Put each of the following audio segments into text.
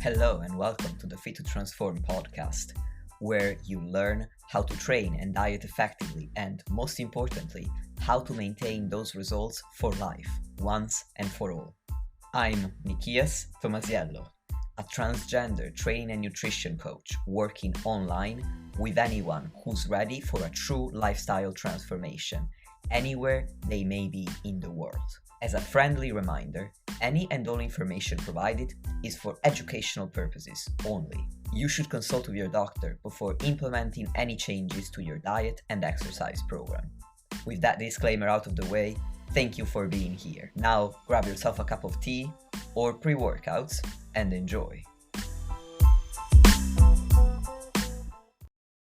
Hello and welcome to the Fit to Transform podcast, where you learn how to train and diet effectively and, most importantly, how to maintain those results for life, once and for all. I'm Nikias Tomasiello, a transgender training and nutrition coach working online with anyone who's ready for a true lifestyle transformation, anywhere they may be in the world. As a friendly reminder, any and all information provided is for educational purposes only. You should consult with your doctor before implementing any changes to your diet and exercise program. With that disclaimer out of the way, thank you for being here. Now grab yourself a cup of tea or pre-workouts and enjoy.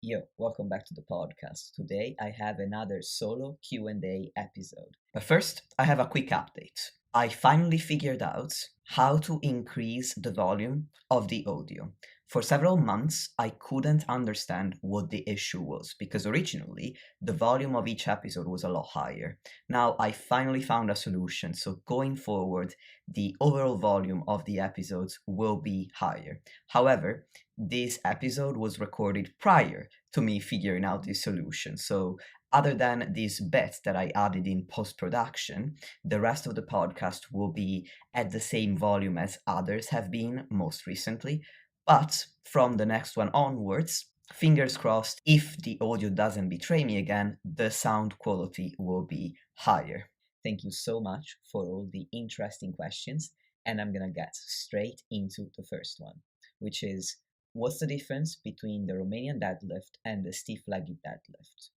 Yo, welcome back to the podcast. Today I have another solo Q&A episode. But first, I have a quick update. I finally figured out how to increase the volume of the audio. For several months, I couldn't understand what the issue was because originally the volume of each episode was a lot higher. Now I finally found a solution, so going forward, the overall volume of the episodes will be higher. However, this episode was recorded prior to me figuring out this solution, so other than this bit that I added in post-production, the rest of the podcast will be at the same volume as others have been most recently. But from the next one onwards, fingers crossed, if the audio doesn't betray me again, the sound quality will be higher. Thank you so much for all the interesting questions, and I'm gonna get straight into the first one, which is, what's the difference between the Romanian deadlift and the stiff-legged deadlift?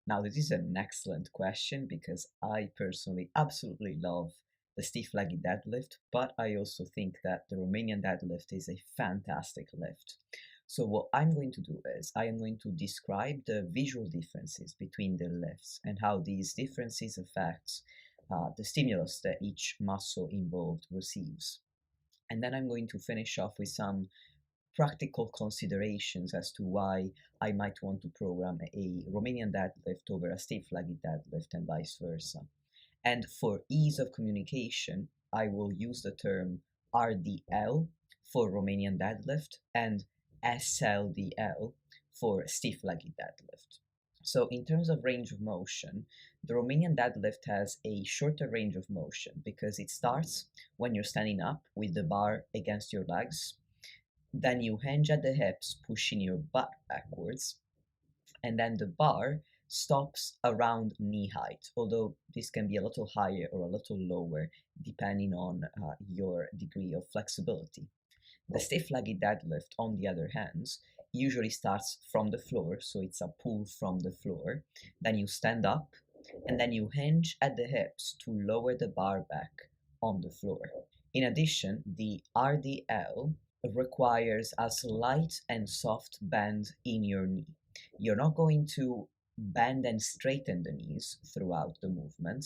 Now, this is an excellent question because I personally absolutely love the stiff-legged deadlift, but I also think that the Romanian deadlift is a fantastic lift. So what I'm going to do is I am going to describe the visual differences between the lifts and how these differences affect the stimulus that each muscle involved receives. And then I'm going to finish off with some practical considerations as to why I might want to program a Romanian deadlift over a stiff-legged deadlift and vice versa. And for ease of communication, I will use the term RDL for Romanian deadlift and SLDL for stiff-legged deadlift. So in terms of range of motion, the Romanian deadlift has a shorter range of motion because it starts when you're standing up with the bar against your legs. Then you hinge at the hips, pushing your butt backwards, and then the bar stops around knee height, although this can be a little higher or a little lower depending on your degree of flexibility. The stiff-legged deadlift, on the other hand, usually starts from the floor, so it's a pull from the floor. Then you stand up, and then you hinge at the hips to lower the bar back on the floor. In addition, the RDL requires a slight and soft bend in your knee. You're not going to bend and straighten the knees throughout the movement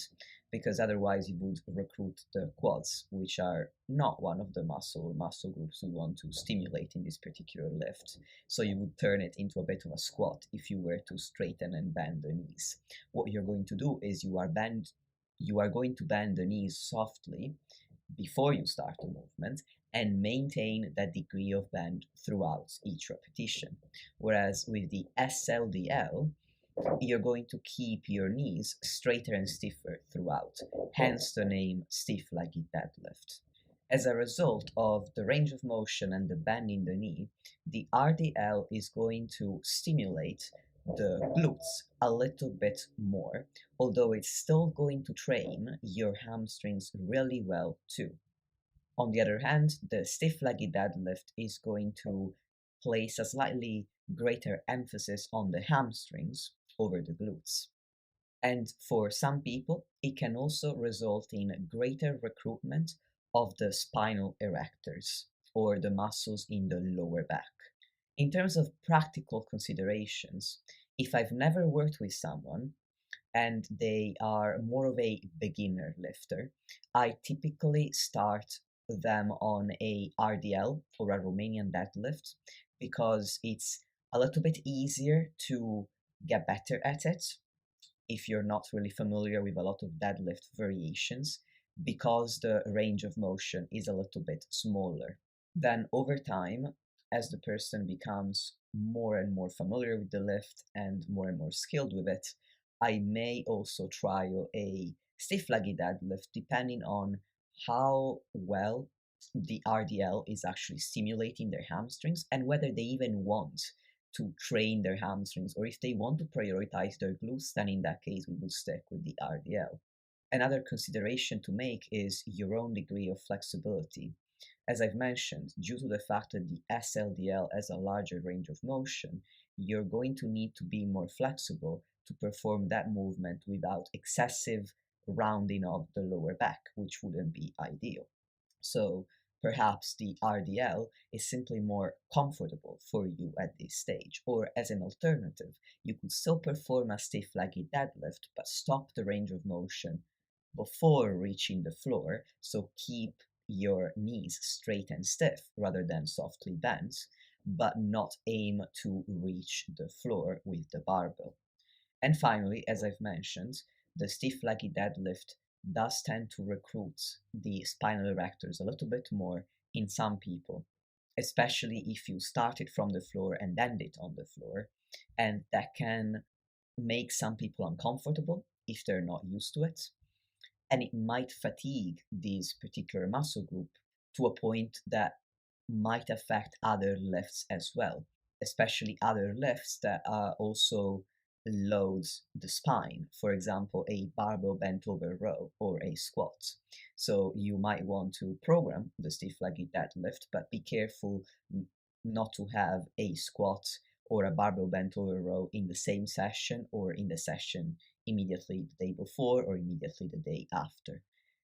because otherwise you would recruit the quads, which are not one of the muscle groups we want to stimulate in this particular lift. So you would turn it into a bit of a squat if you were to straighten and bend the knees. What you're going to do is you are going to bend the knees softly before you start the movement and maintain that degree of bend throughout each repetition. Whereas with the SLDL, you're going to keep your knees straighter and stiffer throughout, hence the name stiff-legged deadlift. As a result of the range of motion and the bend in the knee, the RDL is going to stimulate the glutes a little bit more, although it's still going to train your hamstrings really well too. On the other hand, the stiff-legged deadlift is going to place a slightly greater emphasis on the hamstrings over the glutes. And for some people, it can also result in greater recruitment of the spinal erectors, or the muscles in the lower back. In terms of practical considerations, if I've never worked with someone and they are more of a beginner lifter, I typically start them on a RDL or a Romanian deadlift because it's a little bit easier to get better at it if you're not really familiar with a lot of deadlift variations because the range of motion is a little bit smaller. Then over time, as the person becomes more and more familiar with the lift and more skilled with it, I may also trial a stiff leggy deadlift depending on how well the RDL is actually stimulating their hamstrings and whether they even want to train their hamstrings, or if they want to prioritize their glutes, then in that case we will stick with the RDL. Another consideration to make is your own degree of flexibility. As I've mentioned, due to the fact that the SLDL has a larger range of motion, you're going to need to be more flexible to perform that movement without excessive rounding of the lower back, which wouldn't be ideal. So perhaps the RDL is simply more comfortable for you at this stage. Or as an alternative, you could still perform a stiff leggy deadlift, but stop the range of motion before reaching the floor. So keep your knees straight and stiff rather than softly bent, but not aim to reach the floor with the barbell. And finally, as I've mentioned, the stiff leggy deadlift does tend to recruit the spinal erectors a little bit more in some people, especially if you start it from the floor and end it on the floor. And that can make some people uncomfortable if they're not used to it. And it might fatigue this particular muscle group to a point that might affect other lifts as well, especially other lifts that also loads the spine, for example, a barbell bent over row or a squat. So you might want to program the stiff legged deadlift, but be careful not to have a squat or a barbell bent over row in the same session or in the session immediately the day before or immediately the day after.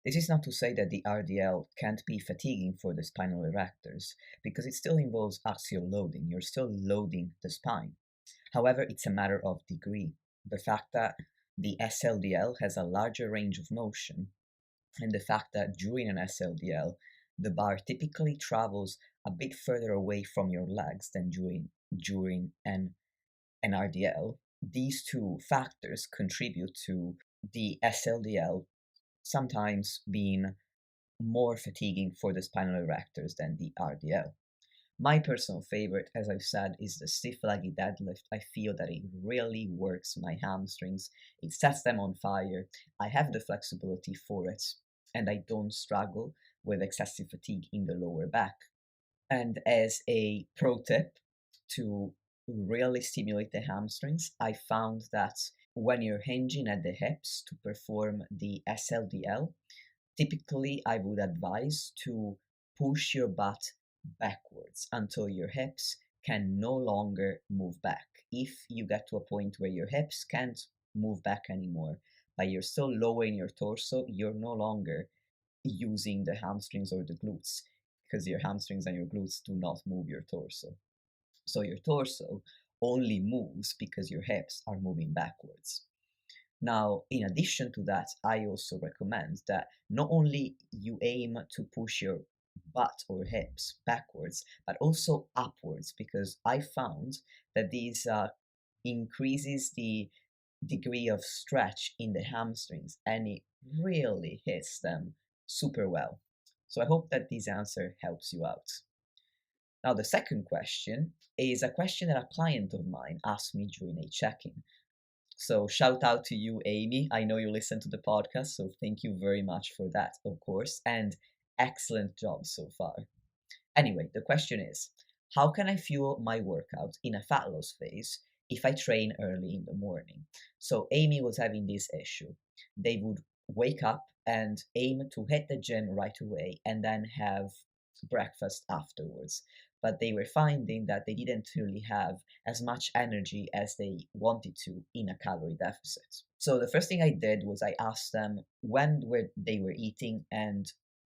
This is not to say that the RDL can't be fatiguing for the spinal erectors, because it still involves axial loading. You're still loading the spine. However, it's a matter of degree. The fact that the SLDL has a larger range of motion, and the fact that during an SLDL, the bar typically travels a bit further away from your legs than during an RDL, these two factors contribute to the SLDL sometimes being more fatiguing for the spinal erectors than the RDL. My personal favorite, as I've said, is the stiff leggy deadlift. I feel that it really works my hamstrings, it sets them on fire. I have the flexibility for it, and I don't struggle with excessive fatigue in the lower back. And as a pro tip to really stimulate the hamstrings, I found that when you're hinging at the hips to perform the SLDL, typically I would advise to push your butt backwards until your hips can no longer move back. If you get to a point where your hips can't move back anymore, but you're still lowering your torso, you're no longer using the hamstrings or the glutes, because your hamstrings and your glutes do not move your torso. So your torso only moves because your hips are moving backwards. Now, in addition to that, I also recommend that not only you aim to push your butt or hips backwards, but also upwards, because I found that these increases the degree of stretch in the hamstrings and it really hits them super well. So I hope that this answer helps you out. Now, the second question is a question that a client of mine asked me during a check-in. So shout out to you, Amy. I know you listen to the podcast, so thank you very much for that, of course, and excellent job so far. Anyway, the question is, how can I fuel my workout in a fat loss phase if I train early in the morning? So Amy was having this issue. They would wake up and aim to hit the gym right away and then have breakfast afterwards. But they were finding that they didn't really have as much energy as they wanted to in a calorie deficit. So the first thing I did was I asked them they were eating and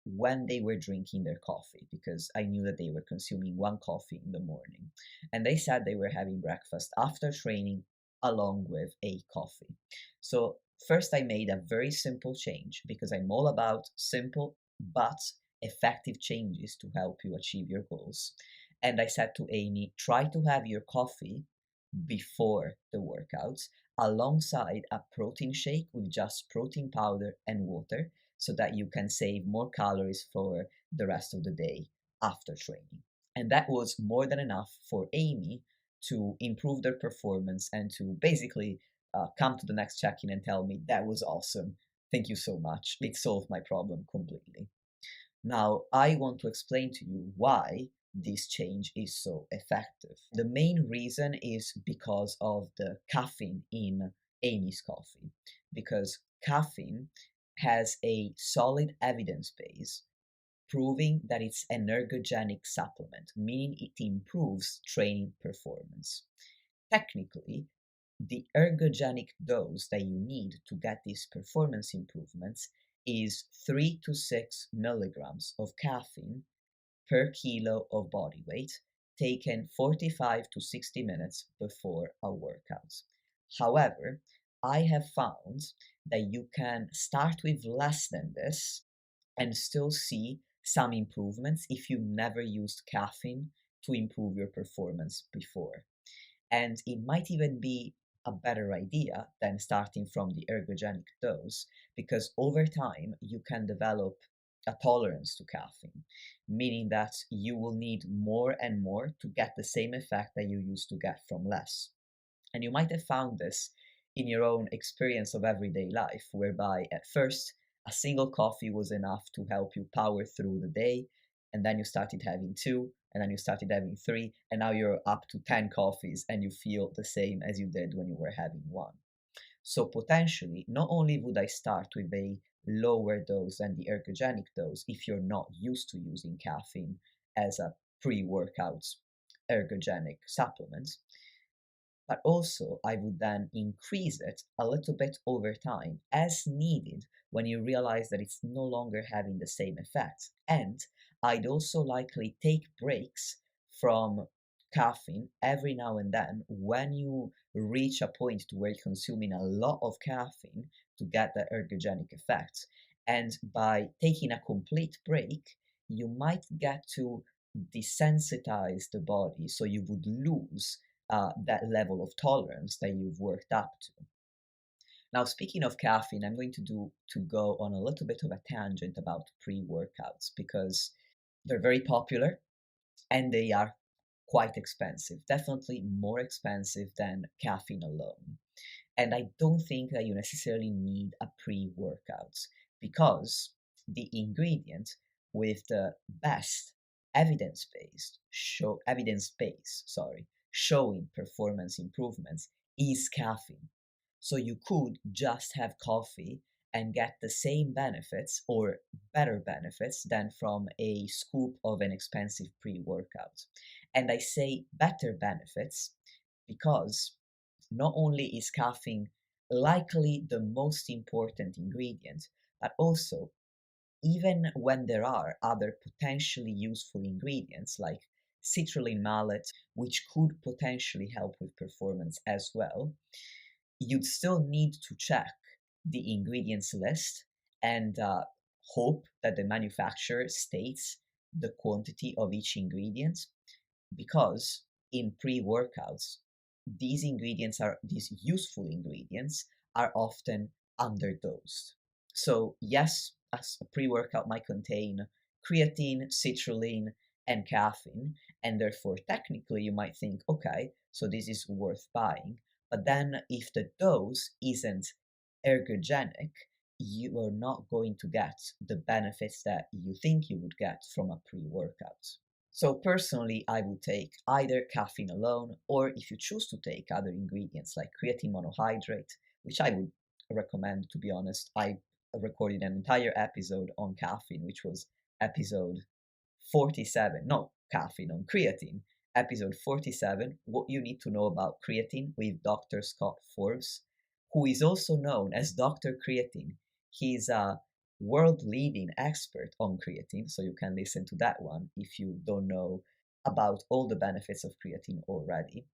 when they were drinking their coffee, because I knew that they were consuming one coffee in the morning. And they said they were having breakfast after training along with a coffee. So first I made a very simple change, because I'm all about simple but effective changes to help you achieve your goals. And I said to Amy, try to have your coffee before the workouts alongside a protein shake with just protein powder and water, so that you can save more calories for the rest of the day. after training. And that was more than enough for Amy to improve their performance and to basically come to the next check-in and tell me that was awesome. Thank you so much. It solved my problem completely. Now, I want to explain to you why this change is so effective. The main reason is because of the caffeine in Amy's coffee, because caffeine has a solid evidence base proving that it's an ergogenic supplement, meaning it improves training performance. Technically, the ergogenic dose that you need to get these performance improvements is 3 to 6 milligrams of caffeine per kilo of body weight, taken 45 to 60 minutes before a workout. However, I have found that you can start with less than this and still see some improvements if you never used caffeine to improve your performance before. And it might even be a better idea than starting from the ergogenic dose, because over time you can develop a tolerance to caffeine, meaning that you will need more and more to get the same effect that you used to get from less. And you might have found this in your own experience of everyday life, whereby at first a single coffee was enough to help you power through the day, and then you started having two, and then you started having three, and now you're up to 10 coffees and you feel the same as you did when you were having one. So potentially, not only would I start with a lower dose than the ergogenic dose if you're not used to using caffeine as a pre workout ergogenic supplement, but also I would then increase it a little bit over time as needed when you realize that it's no longer having the same effect. And I'd also likely take breaks from caffeine every now and then when you reach a point to where you're consuming a lot of caffeine to get the ergogenic effects. And by taking a complete break, you might get to desensitize the body, so you would lose that level of tolerance that you've worked up to. Now, speaking of caffeine, I'm going to go on a little bit of a tangent about pre-workouts because they're very popular and they are quite expensive, definitely more expensive than caffeine alone. And I don't think that you necessarily need a pre-workout because the ingredient with the best evidence base, showing performance improvements is caffeine. So you could just have coffee and get the same benefits or better benefits than from a scoop of an expensive pre-workout. And I say better benefits because not only is caffeine likely the most important ingredient, but also, even when there are other potentially useful ingredients like citrulline malate, which could potentially help with performance as well, you'd still need to check the ingredients list and hope that the manufacturer states the quantity of each ingredient, because in pre-workouts these useful ingredients are often underdosed. So yes, as a pre-workout might contain creatine, citrulline, and caffeine, and therefore technically you might think, okay, so this is worth buying. But then if the dose isn't ergogenic, you are not going to get the benefits that you think you would get from a pre-workout. So personally, I would take either caffeine alone, or if you choose to take other ingredients like creatine monohydrate, which I would recommend, to be honest. I recorded an entire episode on caffeine, which was episode 47, not caffeine, on creatine, episode 47, What You Need to Know About Creatine, with Dr. Scott Forbes, who is also known as Dr. Creatine. He's a world leading expert on creatine, so you can listen to that one if you don't know about all the benefits of creatine already.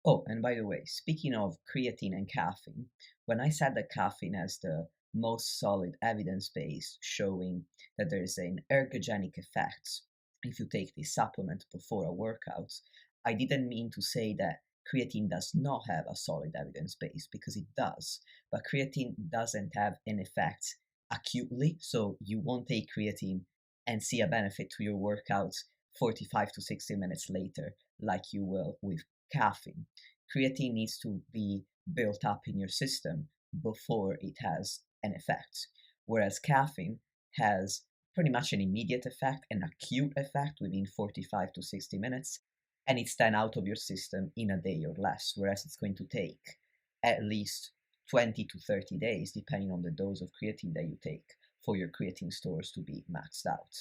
Oh, and by the way, speaking of creatine and caffeine, when I said that caffeine has the most solid evidence base showing that there is an ergogenic effect if you take this supplement before a workout, I didn't mean to say that creatine does not have a solid evidence base, because it does, but creatine doesn't have an effect acutely, so you won't take creatine and see a benefit to your workouts 45 to 60 minutes later, like you will with caffeine. Creatine needs to be built up in your system before it has an effect, whereas caffeine has pretty much an immediate effect, an acute effect within 45 to 60 minutes, and it's then out of your system in a day or less, whereas it's going to take at least 20 to 30 days, depending on the dose of creatine that you take, for your creatine stores to be maxed out.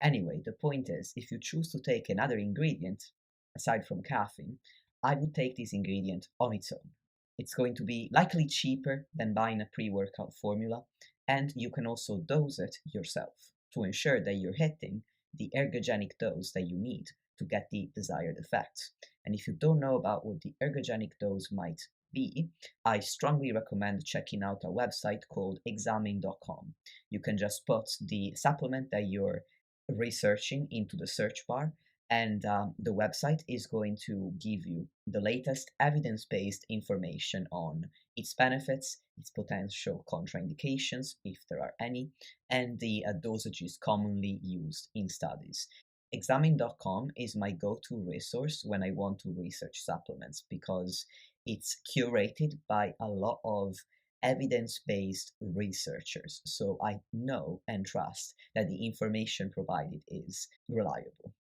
Anyway, the point is, if you choose to take another ingredient aside from caffeine, I would take this ingredient on its own. It's going to be likely cheaper than buying a pre workout formula, and you can also dose it yourself to ensure that you're hitting the ergogenic dose that you need to get the desired effect. And if you don't know about what the ergogenic dose might be, I strongly recommend checking out a website called examine.com. You can just put the supplement that you're researching into the search bar, and the website is going to give you the latest evidence based information on its benefits, its potential contraindications, if there are any, and the dosages commonly used in studies. Examine.com is my go to resource when I want to research supplements because it's curated by a lot of evidence based researchers. So I know and trust that the information provided is reliable.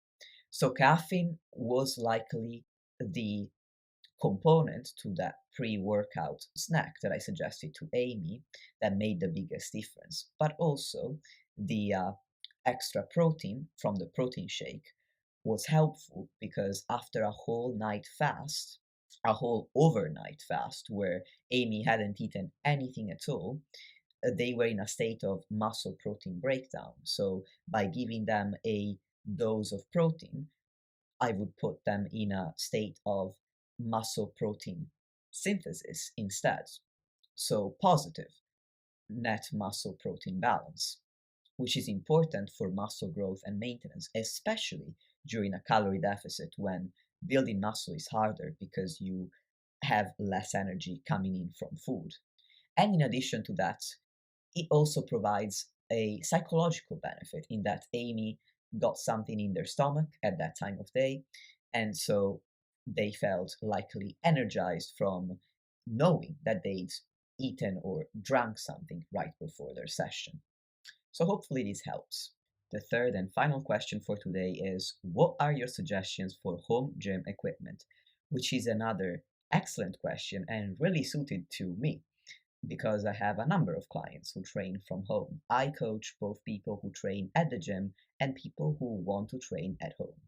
So caffeine was likely the component to that pre-workout snack that I suggested to Amy that made the biggest difference, but also the extra protein from the protein shake was helpful because after a whole night fast, a whole overnight fast where Amy hadn't eaten anything at all, they were in a state of muscle protein breakdown. So by giving them a dose of protein, I would put them in a state of muscle protein synthesis instead. So positive net muscle protein balance, which is important for muscle growth and maintenance, especially during a calorie deficit when building muscle is harder because you have less energy coming in from food. And in addition to that, it also provides a psychological benefit in that Amy got something in their stomach at that time of day, and so they felt likely energized from knowing that they'd eaten or drank something right before their session. So hopefully this helps. The third and final question for today is, what are your suggestions for home gym equipment? Which is another excellent question and really suited to me because I have a number of clients who train from home. I coach both people who train at the gym and people who want to train at home.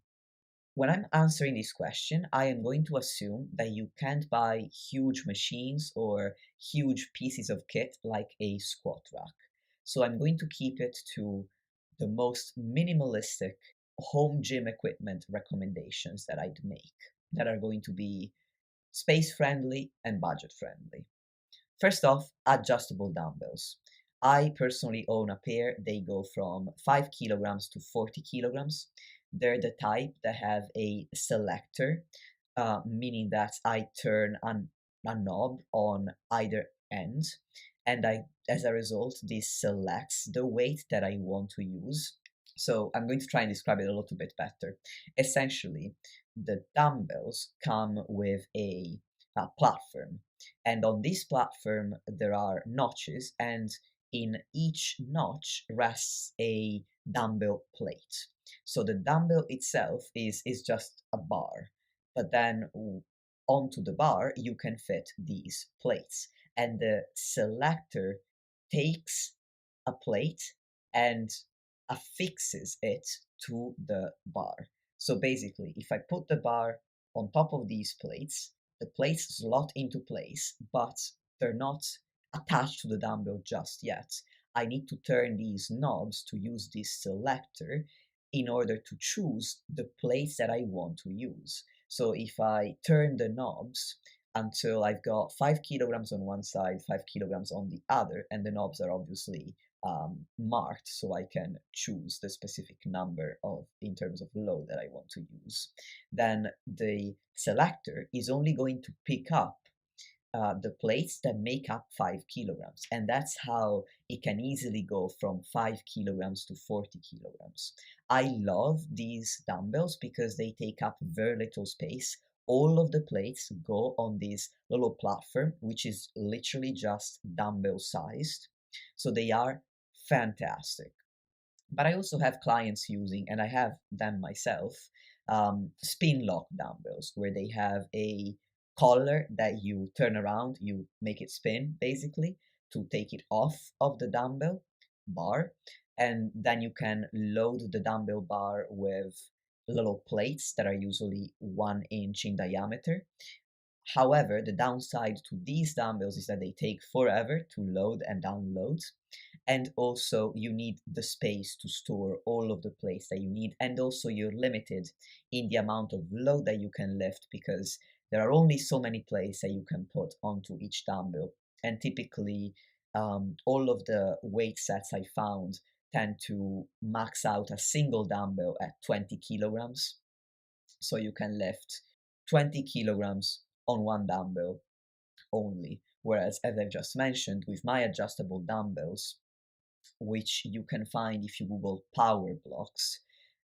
When I'm answering this question, I am going to assume that you can't buy huge machines or huge pieces of kit like a squat rack. So I'm going to keep it to the most minimalistic home gym equipment recommendations that I'd make that are going to be space friendly and budget friendly. First off, adjustable dumbbells. I personally own a pair. They go from 5 kilograms to 40 kilograms. They're the type that have a selector, meaning that I turn a knob on either end, and as a result, this selects the weight that I want to use. So I'm going to try and describe it a little bit better. Essentially, the dumbbells come with a platform, and on this platform there are notches, and in each notch rests a dumbbell plate. So the dumbbell itself is just a bar, but then onto the bar you can fit these plates, and the selector takes a plate and affixes it to the bar. So basically, if I put the bar on top of these plates, the plates slot into place, but they're not attached to the dumbbell just yet. I need to turn these knobs to use this selector in order to choose the plates that I want to use. So if I turn the knobs until I've got 5 kilograms on one side, 5 kilograms on the other, and the knobs are obviously marked so I can choose the specific number of in terms of load that I want to use, then the selector is only going to pick up the plates that make up 5 kilograms. And that's how it can easily go from 5 kilograms to 40 kilograms. I love these dumbbells because they take up very little space. All of the plates go on this little platform, which is literally just dumbbell sized. So they are fantastic. But I also have clients using, and I have them myself, spin lock dumbbells, where they have a collar that you turn around, you make it spin basically to take it off of the dumbbell bar, and then you can load the dumbbell bar with little plates that are usually 1 inch in diameter. However, the downside to these dumbbells is that they take forever to load and unload, and also you need the space to store all of the plates that you need, and also you're limited in the amount of load that you can lift because there are only so many plates that you can put onto each dumbbell. And typically all of the weight sets I found tend to max out a single dumbbell at 20 kilograms, so you can lift 20 kilograms on one dumbbell only. Whereas, as I've just mentioned, with my adjustable dumbbells, which you can find if you Google power blocks,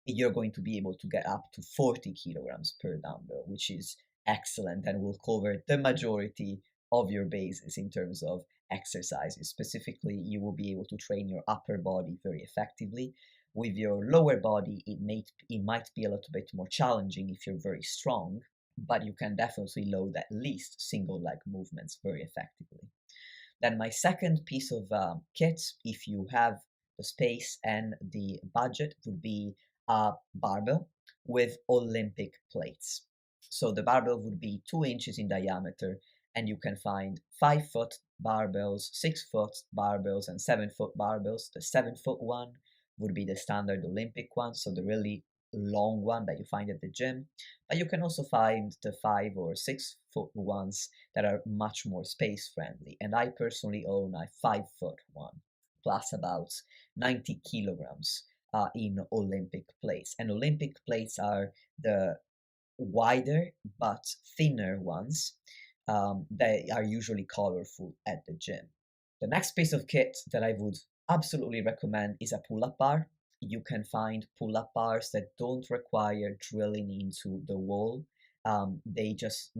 you're going to be able to get up to 40 kilograms per dumbbell, which is excellent and will cover the majority of your bases in terms of exercises. Specifically, you will be able to train your upper body very effectively. With your lower body, it might be a little bit more challenging if you're very strong, but you can definitely load at least single leg movements very effectively. Then my second piece of kit, if you have the space and the budget, would be a barbell with Olympic plates. So the barbell would be 2 inches in diameter, and you can find 5-foot barbells, 6-foot barbells, and 7-foot barbells. The 7-foot one would be the standard Olympic one, so the really long one that you find at the gym. But you can also find the 5 or 6-foot ones that are much more space friendly. And I personally own a 5-foot one, plus about 90 kilograms in Olympic plates. And Olympic plates are the wider but thinner ones that are usually colorful at the gym. The next piece of kit that I would absolutely recommend is a pull-up bar. You can find pull-up bars that don't require drilling into the wall. They just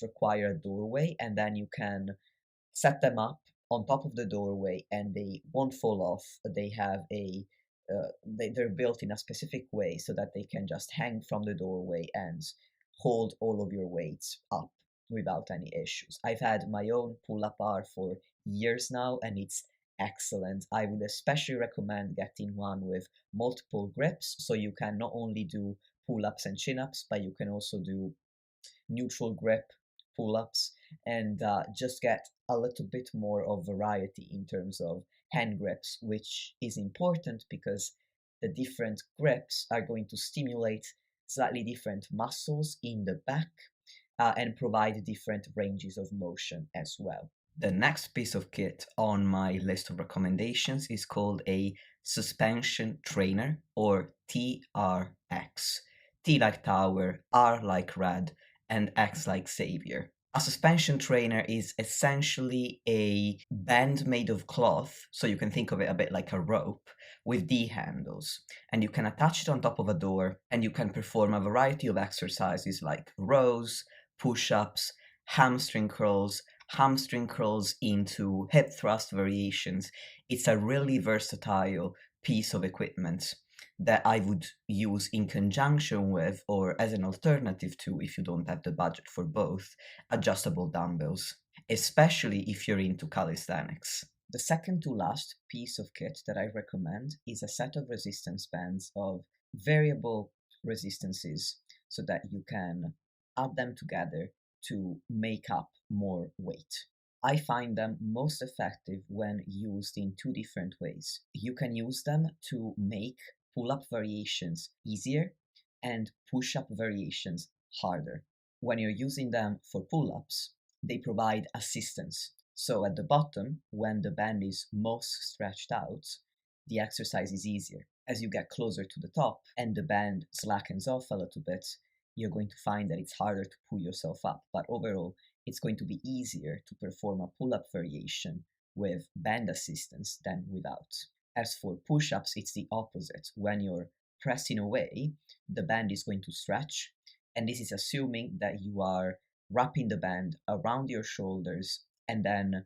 require a doorway, and then you can set them up on top of the doorway, and they won't fall off. They have they're built in a specific way so that they can just hang from the doorway and hold all of your weights up without any issues. I've had my own pull-up bar for years now, and it's excellent. I would especially recommend getting one with multiple grips, so you can not only do pull-ups and chin-ups, but you can also do neutral grip pull-ups, and just get a little bit more of variety in terms of hand grips, which is important because the different grips are going to stimulate slightly different muscles in the back and provide different ranges of motion as well. The next piece of kit on my list of recommendations is called a suspension trainer, or TRX. T like tower, R like red, and X like savior. A suspension trainer is essentially a band made of cloth, so you can think of it a bit like a rope, with D handles. And you can attach it on top of a door, and you can perform a variety of exercises like rows, push-ups, hamstring curls into hip thrust variations. It's a really versatile piece of equipment that I would use in conjunction with, or as an alternative to, if you don't have the budget for both, adjustable dumbbells, especially if you're into calisthenics. The second to last piece of kit that I recommend is a set of resistance bands of variable resistances so that you can add them together to make up more weight. I find them most effective when used in two different ways. You can use them to make pull-up variations easier and push-up variations harder. When you're using them for pull-ups, they provide assistance. So at the bottom, when the band is most stretched out, the exercise is easier. As you get closer to the top and the band slackens off a little bit, you're going to find that it's harder to pull yourself up. But overall, it's going to be easier to perform a pull-up variation with band assistance than without. As for push-ups, it's the opposite. When you're pressing away, the band is going to stretch, and this is assuming that you are wrapping the band around your shoulders and then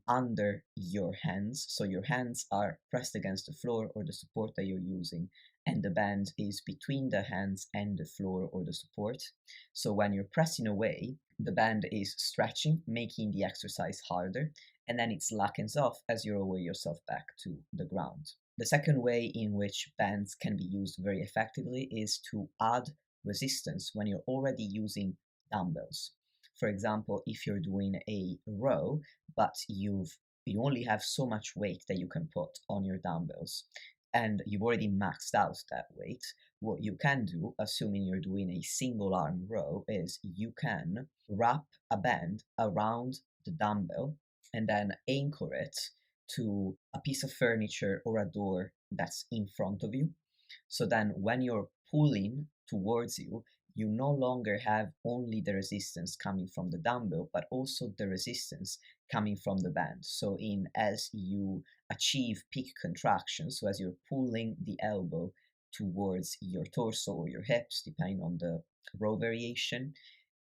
under your hands. So your hands are pressed against the floor or the support that you're using, and the band is between the hands and the floor or the support. So when you're pressing away, the band is stretching, making the exercise harder, and then it slackens off as you lower yourself back to the ground. The second way in which bands can be used very effectively is to add resistance when you're already using dumbbells. For example, if you're doing a row, but you only have so much weight that you can put on your dumbbells, and you've already maxed out that weight, what you can do, assuming you're doing a single arm row, is you can wrap a band around the dumbbell and then anchor it to a piece of furniture or a door that's in front of you. So then when you're pulling towards you, you no longer have only the resistance coming from the dumbbell, but also the resistance coming from the band. So as you achieve peak contraction, so as you're pulling the elbow towards your torso or your hips, depending on the row variation,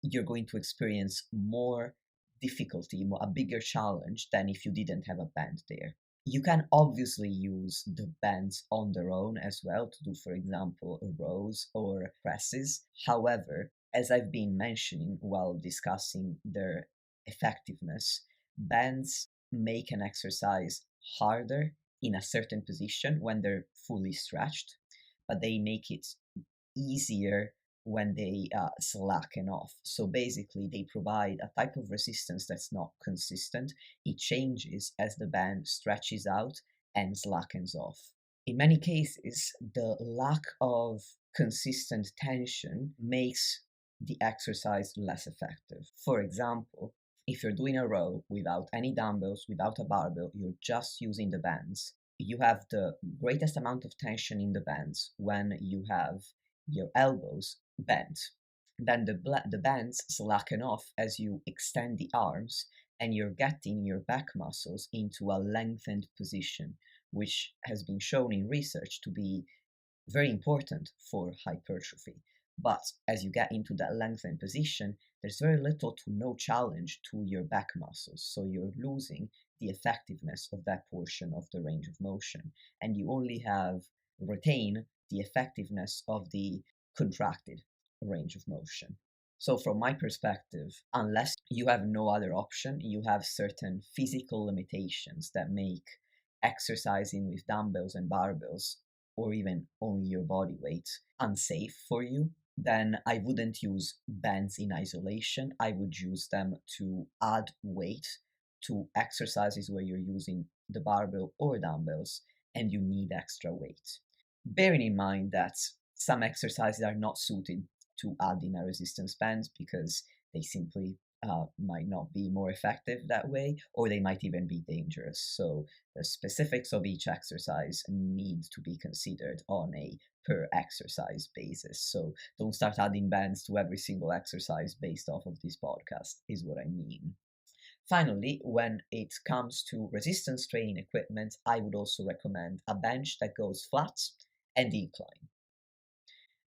you're going to experience more difficulty, a bigger challenge than if you didn't have a band there. You can obviously use the bands on their own as well to do, for example, rows or presses. However, as I've been mentioning while discussing their effectiveness, bands make an exercise harder in a certain position when they're fully stretched, but they make it easier when they slacken off. So basically, they provide a type of resistance that's not consistent. It changes as the band stretches out and slackens off. In many cases, the lack of consistent tension makes the exercise less effective. For example, if you're doing a row without any dumbbells, without a barbell, you're just using the bands, you have the greatest amount of tension in the bands when you have your elbows bent. Then the bands slacken off as you extend the arms, and you're getting your back muscles into a lengthened position, which has been shown in research to be very important for hypertrophy. But as you get into that lengthened position, there's very little to no challenge to your back muscles. So you're losing the effectiveness of that portion of the range of motion, and you only retain the effectiveness of the contracted range of motion. So from my perspective, unless you have no other option, you have certain physical limitations that make exercising with dumbbells and barbells, or even only your body weight, unsafe for you, then I wouldn't use bands in isolation. I would use them to add weight to exercises where you're using the barbell or dumbbells and you need extra weight. Bearing in mind that some exercises are not suited to add in a resistance band because they simply might not be more effective that way, or they might even be dangerous. So the specifics of each exercise need to be considered on a per exercise basis. So don't start adding bands to every single exercise based off of this podcast, is what I mean. Finally, when it comes to resistance training equipment, I would also recommend a bench that goes flat and incline.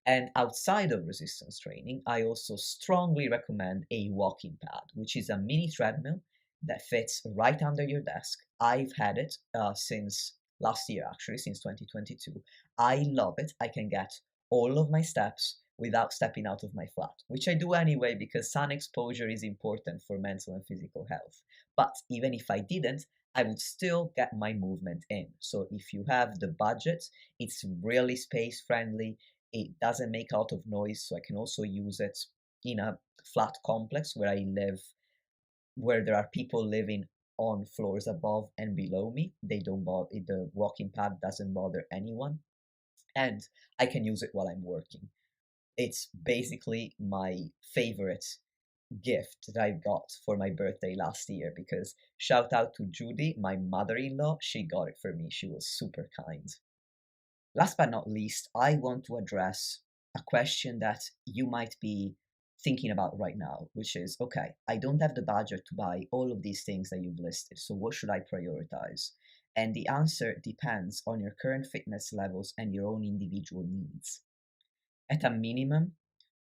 And outside of resistance training, I also strongly recommend a walking pad, which is a mini treadmill that fits right under your desk. I've had it since last year, actually, since 2022. I love it. I can get all of my steps without stepping out of my flat, which I do anyway because sun exposure is important for mental and physical health. But even if I didn't, I would still get my movement in. So if you have the budget, it's really space friendly. It doesn't make a lot of noise, so I can also use it in a flat complex where I live, where there are people living on floors above and below me. They don't bother, the walking pad doesn't bother anyone, and I can use it while I'm working. It's basically my favorite gift that I got for my birthday last year, because shout out to Judy, my mother-in-law, she got it for me. She was super kind. Last but not least, I want to address a question that you might be thinking about right now, which is, okay, I don't have the budget to buy all of these things that you've listed, so what should I prioritize? And the answer depends on your current fitness levels and your own individual needs. At a minimum,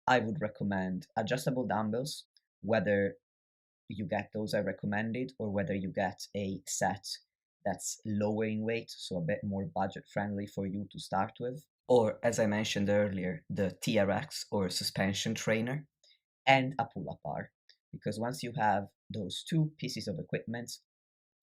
I would recommend adjustable dumbbells, whether you get those I recommended or whether you get a set that's lower in weight, so a bit more budget friendly for you to start with. Or, as I mentioned earlier, the TRX or suspension trainer and a pull-up bar. Because once you have those two pieces of equipment,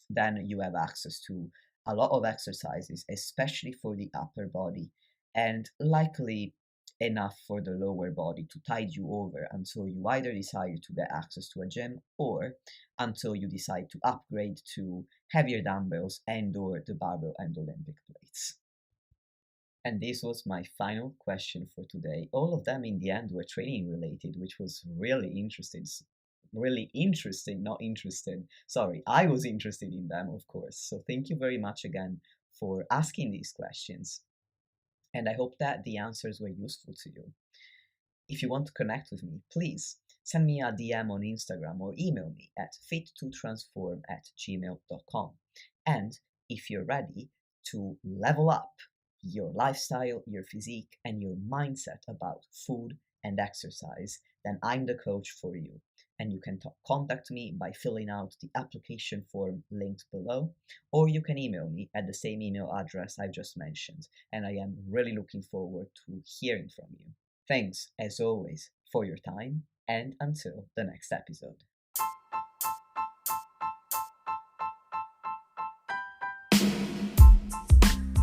then you have access to a lot of exercises, especially for the upper body, and likely enough for the lower body to tide you over until you either decide to get access to a gym or until you decide to upgrade to heavier dumbbells and or the barbell and Olympic plates. And this was my final question for today. All of them in the end were training related, which was really interesting. Really interesting, not interested. Sorry, I was interested in them, of course. So thank you very much again for asking these questions. And I hope that the answers were useful to you. If you want to connect with me, please send me a DM on Instagram or email me at fit2transform@gmail.com. And if you're ready to level up your lifestyle, your physique, and your mindset about food and exercise, then I'm the coach for you. And you can contact me by filling out the application form linked below, or you can email me at the same email address I just mentioned, and I am really looking forward to hearing from you. Thanks, as always, for your time, and until the next episode.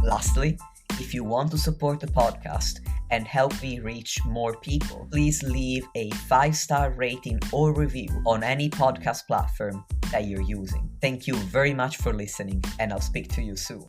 Lastly, if you want to support the podcast and help me reach more people, please leave a 5-star rating or review on any podcast platform that you're using. Thank you very much for listening, and I'll speak to you soon.